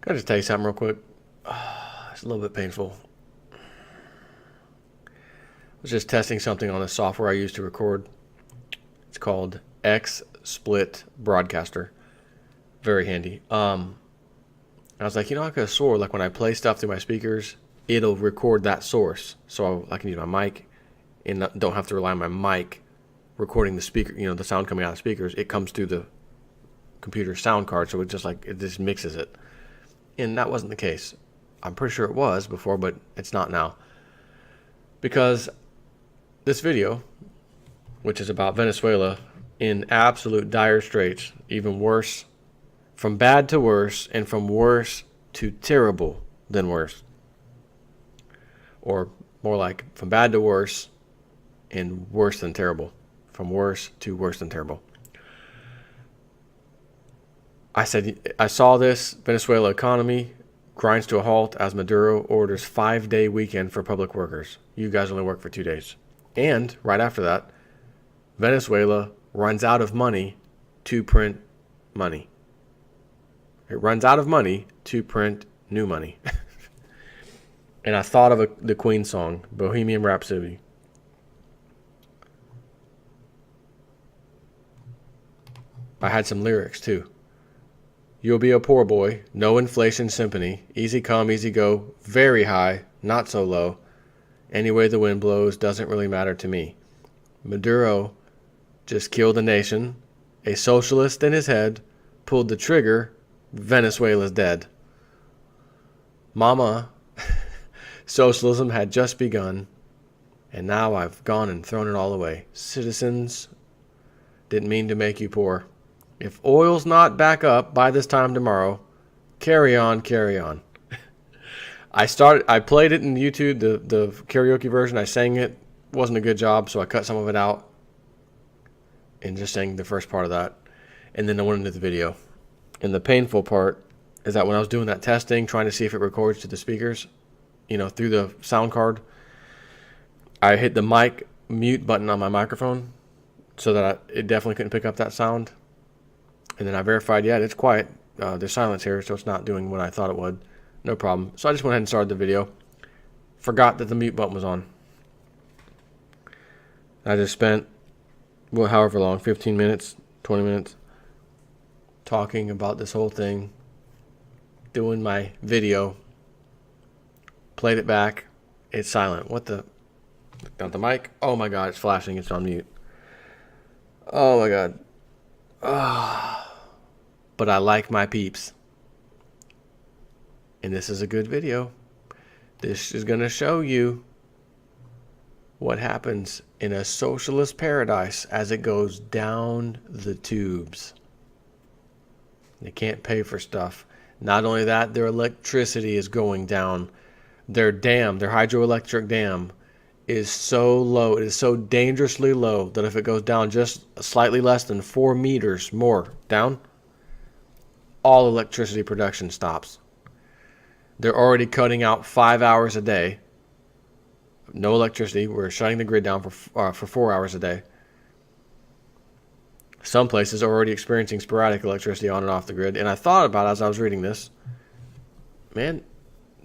Can I just tell you something real quick? It's a little bit painful. I was just testing something on a software I use to record. It's called XSplit Broadcaster. Very handy. I was like, I could have swore like when I play stuff through my speakers, it'll record that source, so I can use my mic and don't have to rely on my mic recording the speaker. The sound coming out of the speakers. It comes through the computer sound card, so it just mixes it. And that wasn't the case. I'm pretty sure it was before, but it's not now. Because this video, which is about Venezuela in absolute dire straits, even worse, from bad to worse, and from worse to terrible than worse. Or more like from bad to worse and worse than terrible. From worse to worse than terrible. I saw this Venezuela economy grinds to a halt as Maduro orders 5-day weekend for public workers. You guys only work for 2 days. And right after that, Venezuela runs out of money to print money. It runs out of money to print new money. And I thought of the Queen song, Bohemian Rhapsody. I had some lyrics too. You'll be a poor boy, no inflation symphony, easy come, easy go, very high, not so low. Any way the wind blows doesn't really matter to me. Maduro just killed a nation, a socialist in his head, pulled the trigger, Venezuela's dead. Mama, socialism had just begun, and now I've gone and thrown it all away. Citizens, didn't mean to make you poor. If oil's not back up by this time tomorrow, carry on, carry on. I played it in YouTube, the karaoke version. I sang it. Wasn't a good job, so I cut some of it out and just sang the first part of that. And then I went into the video. And the painful part is that when I was doing that testing, trying to see if it records to the speakers, through the sound card, I hit the mic mute button on my microphone so that it definitely couldn't pick up that sound. And then I verified, it's quiet. There's silence here, so it's not doing what I thought it would. No problem. So I just went ahead and started the video. Forgot that the mute button was on. I just spent, however long, 15 minutes, 20 minutes, talking about this whole thing, doing my video, played it back. It's silent. What the? Got the mic. Oh my God, it's flashing. It's on mute. Oh my God. But I like my peeps. And this is a good video. This is going to show you what happens in a socialist paradise as it goes down the tubes. They can't pay for stuff. Not only that, their electricity is going down. Their hydroelectric dam is so low, it is so dangerously low that if it goes down just slightly less than 4 meters more down, all electricity production stops. They're already cutting out 5 hours a day. No electricity. We're shutting the grid down for 4 hours a day. Some places are already experiencing sporadic electricity on and off the grid. And I thought about it as I was reading this. Man,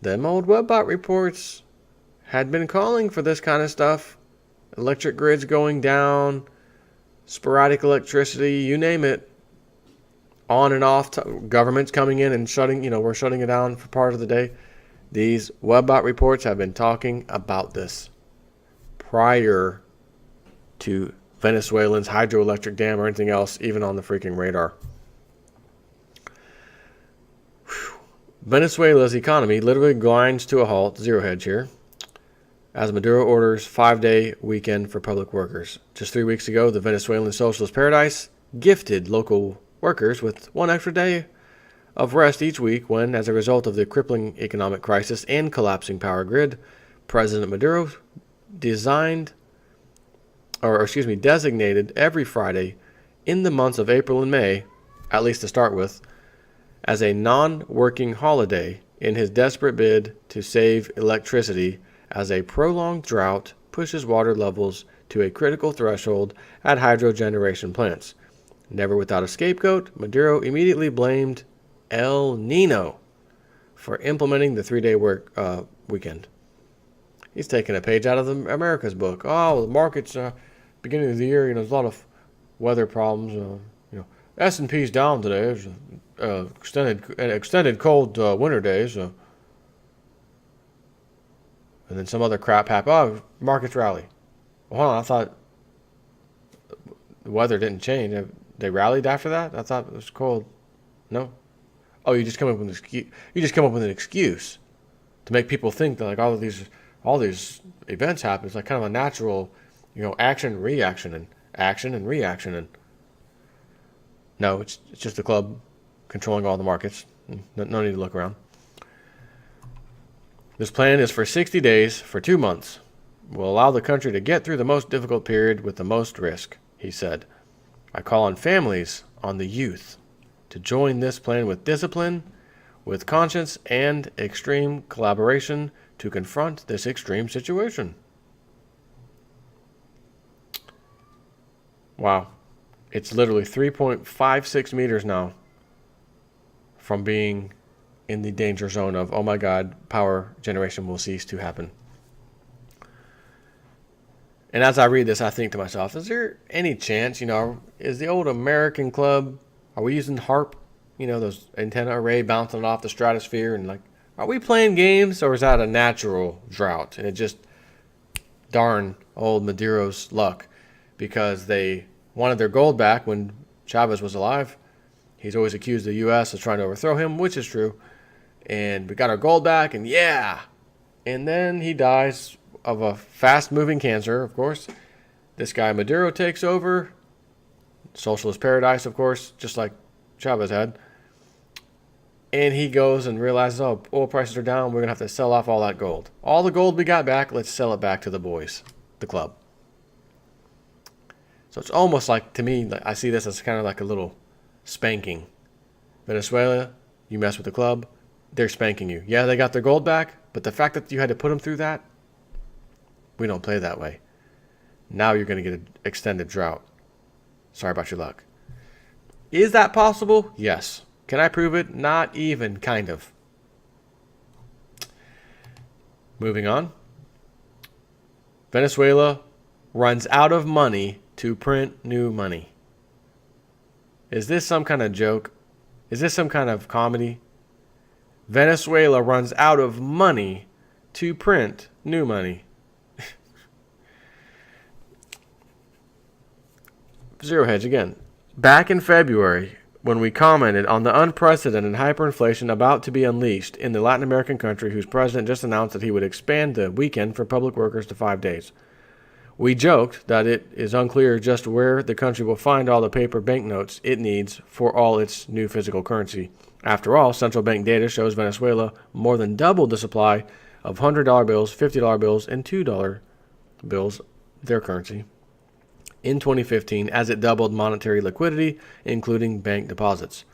them old Webbot reports had been calling for this kind of stuff. Electric grids going down, sporadic electricity, you name it. On and off, governments coming in and we're shutting it down for part of the day. These Webbot reports have been talking about this prior to Venezuelans' hydroelectric dam or anything else, even on the freaking radar. Whew. Venezuela's economy literally grinds to a halt, zero hedge here, as Maduro orders 5-day weekend for public workers. Just 3 weeks ago, the Venezuelan socialist paradise gifted local workers with 1 extra day of rest each week when, as a result of the crippling economic crisis and collapsing power grid, President Maduro designated every Friday in the months of April and May, at least to start with, as a non-working holiday in his desperate bid to save electricity as a prolonged drought pushes water levels to a critical threshold at hydro generation plants. Never without a scapegoat, Maduro immediately blamed El Nino for implementing the 3-day work weekend. He's taking a page out of America's book. Oh, the markets, beginning of the year, there's a lot of weather problems. S&P's down today. There's extended cold winter days. And then some other crap happened. Oh, markets rally. Well, hold on, I thought the weather didn't change. They rallied after that? I thought it was cold. No. Oh, you just come up with an excuse. You just come up with an excuse to make people think that like all these events happen. It's like kind of a natural, action, reaction, and action and reaction. And no, it's just the club controlling all the markets. No need to look around. This plan is for 60 days for 2 months. Will allow the country to get through the most difficult period with the most risk, he said. I call on families, on the youth, to join this plan with discipline, with conscience, and extreme collaboration to confront this extreme situation. Wow. It's literally 3.56 meters now from being in the danger zone of, oh my God, power generation will cease to happen. And as I read this, I think to myself, is there any chance, is the old American club, are we using HARP, those antenna array bouncing off the stratosphere, and are we playing games, or is that a natural drought? And it just, darn old Maduro's luck, because they wanted their gold back when Chavez was alive. He's always accused the U.S. of trying to overthrow him, which is true. And we got our gold back, and yeah. And then he dies of a fast-moving cancer, of course. This guy Maduro takes over. Socialist paradise, of course, just like Chavez had. And he goes and realizes, oh, oil prices are down. We're going to have to sell off all that gold. All the gold we got back, let's sell it back to the boys, the club. So it's almost like, to me, I see this as kind of like a little spanking. Venezuela, you mess with the club, they're spanking you. Yeah, they got their gold back, but the fact that you had to put them through that, we don't play that way. Now you're going to get an extended drought. Sorry about your luck. Is that possible? Yes. Can I prove it? Not even, kind of. Moving on. Venezuela runs out of money to print new money. Is this some kind of joke? Is this some kind of comedy? Venezuela runs out of money to print new money. Zero hedge again. Back in February, when we commented on the unprecedented hyperinflation about to be unleashed in the Latin American country whose president just announced that he would expand the weekend for public workers to 5 days. We joked that it is unclear just where the country will find all the paper banknotes it needs for all its new physical currency. After all, central bank data shows Venezuela more than doubled the supply of $100 bills, $50 bills, and $2 bills, their currency, in 2015 as it doubled monetary liquidity, including bank deposits.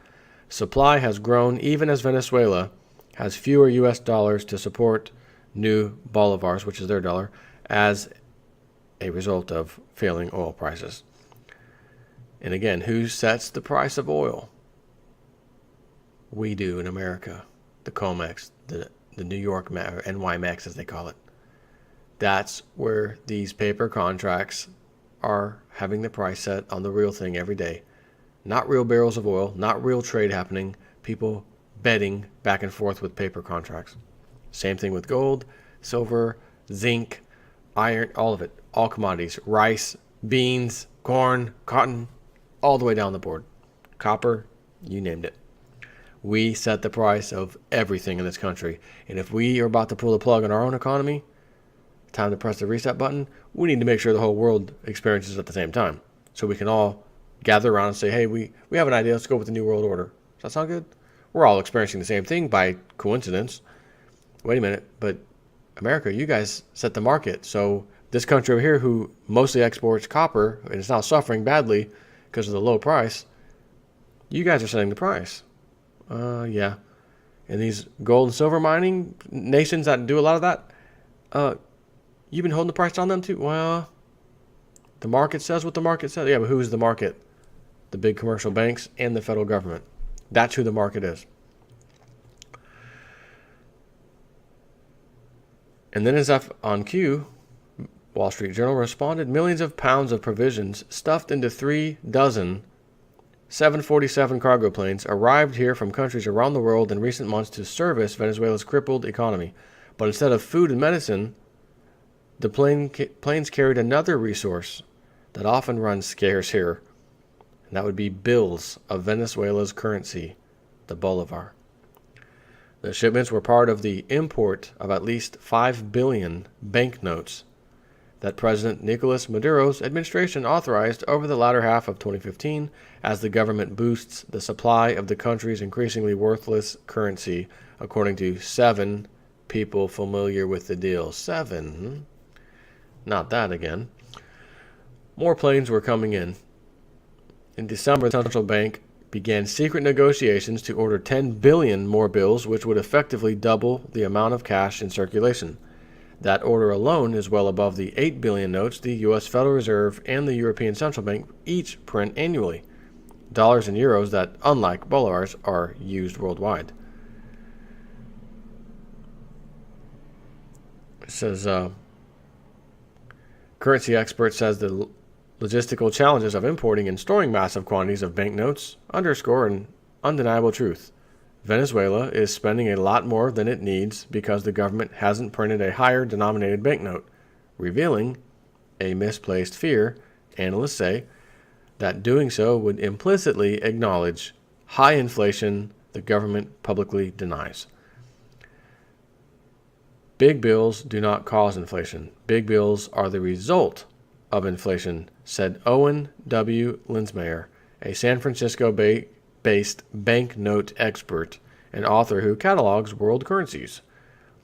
Supply has grown even as Venezuela has fewer U.S. dollars to support new bolivars, which is their dollar, as a result of failing oil prices. And again, who sets the price of oil? We do in America. The COMEX, the New York, or NYMEX as they call it. That's where these paper contracts are having the price set on the real thing every day. Not real barrels of oil, not real trade happening, people betting back and forth with paper contracts. Same thing with gold, silver, zinc, iron, all of it, all commodities, rice, beans, corn, cotton, all the way down the board. Copper, you named it. We set the price of everything in this country. And if we are about to pull the plug on our own economy, time to press the reset button, we need to make sure the whole world experiences it at the same time. So we can all gather around and say, hey, we have an idea, let's go with the New World Order. Does that sound good? We're all experiencing the same thing by coincidence. Wait a minute, but America, you guys set the market. So this country over here who mostly exports copper and is now suffering badly because of the low price, you guys are setting the price. Yeah. And these gold and silver mining nations that do a lot of that, you've been holding the price on them too? Well, the market says what the market says. Yeah, but who's the market? The big commercial banks and the federal government. That's who the market is. And then as if on cue, Wall Street Journal responded, millions of pounds of provisions stuffed into 3 dozen 747 cargo planes arrived here from countries around the world in recent months to service Venezuela's crippled economy. But instead of food and medicine, the planes carried another resource that often runs scarce here, and that would be bills of Venezuela's currency, the bolivar. The shipments were part of the import of at least 5 billion banknotes that President Nicolas Maduro's administration authorized over the latter half of 2015 as the government boosts the supply of the country's increasingly worthless currency, according to 7 people familiar with the deal. 7. Not that again. More planes were coming in. In December, the central bank began secret negotiations to order 10 billion more bills, which would effectively double the amount of cash in circulation. That order alone is well above the 8 billion notes the U.S. Federal Reserve and the European Central Bank each print annually. Dollars and euros that, unlike bolivars, are used worldwide. It says, currency expert says the logistical challenges of importing and storing massive quantities of banknotes underscore an undeniable truth. Venezuela is spending a lot more than it needs because the government hasn't printed a higher denominated banknote, revealing a misplaced fear, analysts say, that doing so would implicitly acknowledge high inflation the government publicly denies. Big bills do not cause inflation. Big bills are the result of inflation, said Owen W. Linsmeyer, a San Francisco-based banknote expert and author who catalogs world currencies.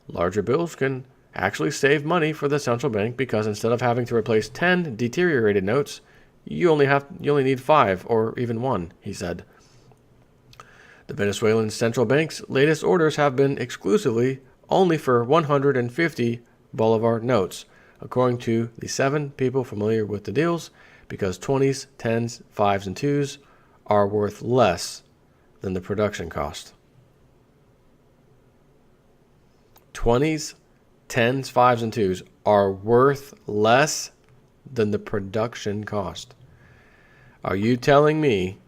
Larger bills can actually save money for the central bank because instead of having to replace 10 deteriorated notes, you only need 5 or even 1, he said. The Venezuelan central bank's latest orders have been exclusively only for 150 bolivar notes, according to the 7 people familiar with the deals, because 20s, 10s, 5s, and 2s are worth less than the production cost. 20s, 10s, 5s, and 2s are worth less than the production cost. Are you telling me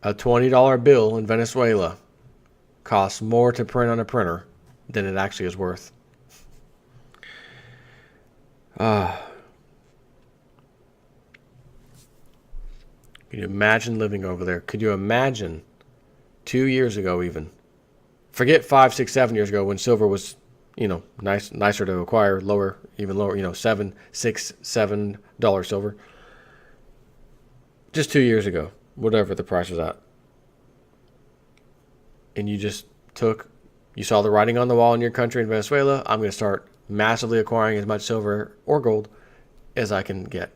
a $20 bill in Venezuela costs more to print on a printer than it actually is worth? Can you imagine living over there? Could you imagine 2 years ago even? Forget 5, 6, 7 years ago when silver was, nicer to acquire, even lower, $7, $6, $7 silver. Just 2 years ago, whatever the price was at. And you saw the writing on the wall in your country in Venezuela. I'm going to start massively acquiring as much silver or gold as I can get.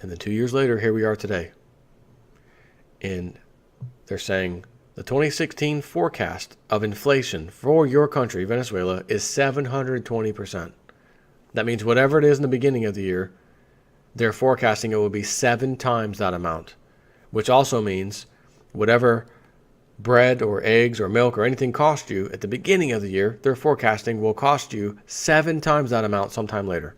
And then 2 years later, here we are today. And they're saying the 2016 forecast of inflation for your country, Venezuela, is 720%. That means whatever it is in the beginning of the year, they're forecasting it will be 7 times that amount, which also means whatever bread or eggs or milk or anything cost you at the beginning of the year, they're forecasting will cost you 7 times that amount sometime later,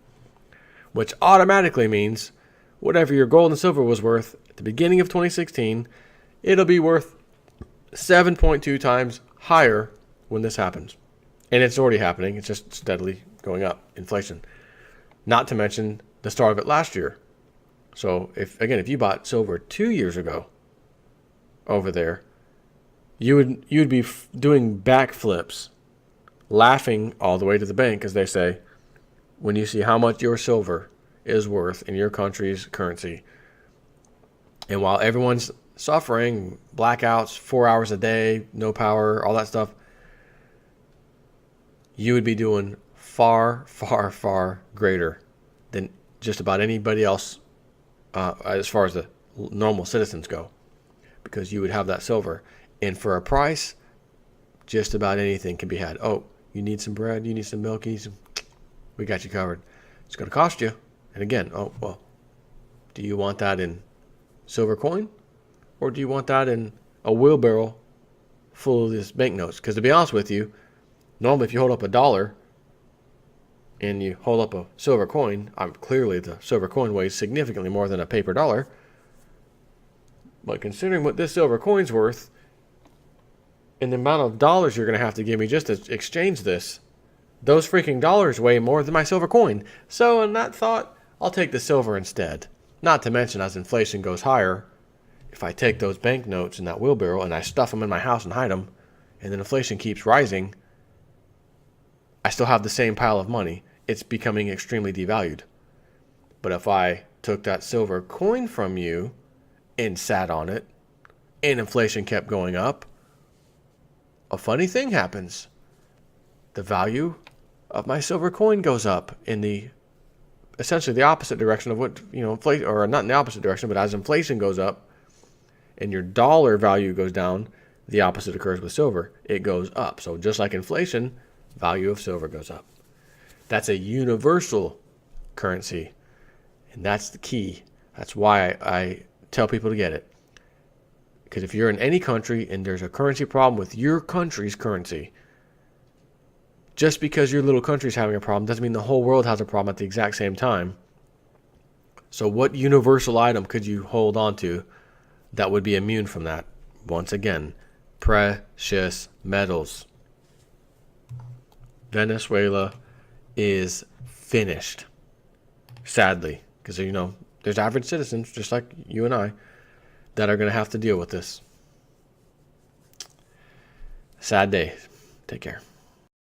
which automatically means whatever your gold and silver was worth at the beginning of 2016, it'll be worth 7.2 times higher when this happens. And it's already happening. It's just steadily going up, inflation. Not to mention the start of it last year. So if you bought silver 2 years ago over there, you'd be doing backflips, laughing all the way to the bank, as they say, when you see how much your silver is worth in your country's currency. And while everyone's suffering, blackouts, 4 hours a day, no power, all that stuff, you would be doing far, far, far greater than just about anybody else as far as the normal citizens go, because you would have that silver. And for a price, just about anything can be had. Oh, you need some bread, you need some milk, we got you covered. It's going to cost you. And again, do you want that in silver coin? Or do you want that in a wheelbarrow full of these banknotes? Because to be honest with you, normally if you hold up $1, and you hold up a silver coin, clearly the silver coin weighs significantly more than a paper dollar. But considering what this silver coin's worth and the amount of dollars you're going to have to give me just to exchange this, those freaking dollars weigh more than my silver coin. So in that thought, I'll take the silver instead. Not to mention, as inflation goes higher, if I take those banknotes in that wheelbarrow and I stuff them in my house and hide them, and then inflation keeps rising, I still have the same pile of money. It's becoming extremely devalued. But if I took that silver coin from you and sat on it, and inflation kept going up, a funny thing happens. The value of my silver coin goes up in the essentially the opposite direction of what, inflation, or not in the opposite direction, but as inflation goes up and your dollar value goes down, the opposite occurs with silver. It goes up. So just like inflation, value of silver goes up. That's a universal currency, and that's the key. That's why I tell people to get it. Because if you're in any country and there's a currency problem with your country's currency, just because your little country's having a problem doesn't mean the whole world has a problem at the exact same time. So what universal item could you hold on to that would be immune from that? Once again, precious metals. Venezuela is finished. Sadly. Because, there's average citizens, just like you and I, that are going to have to deal with this. Sad day. Take care.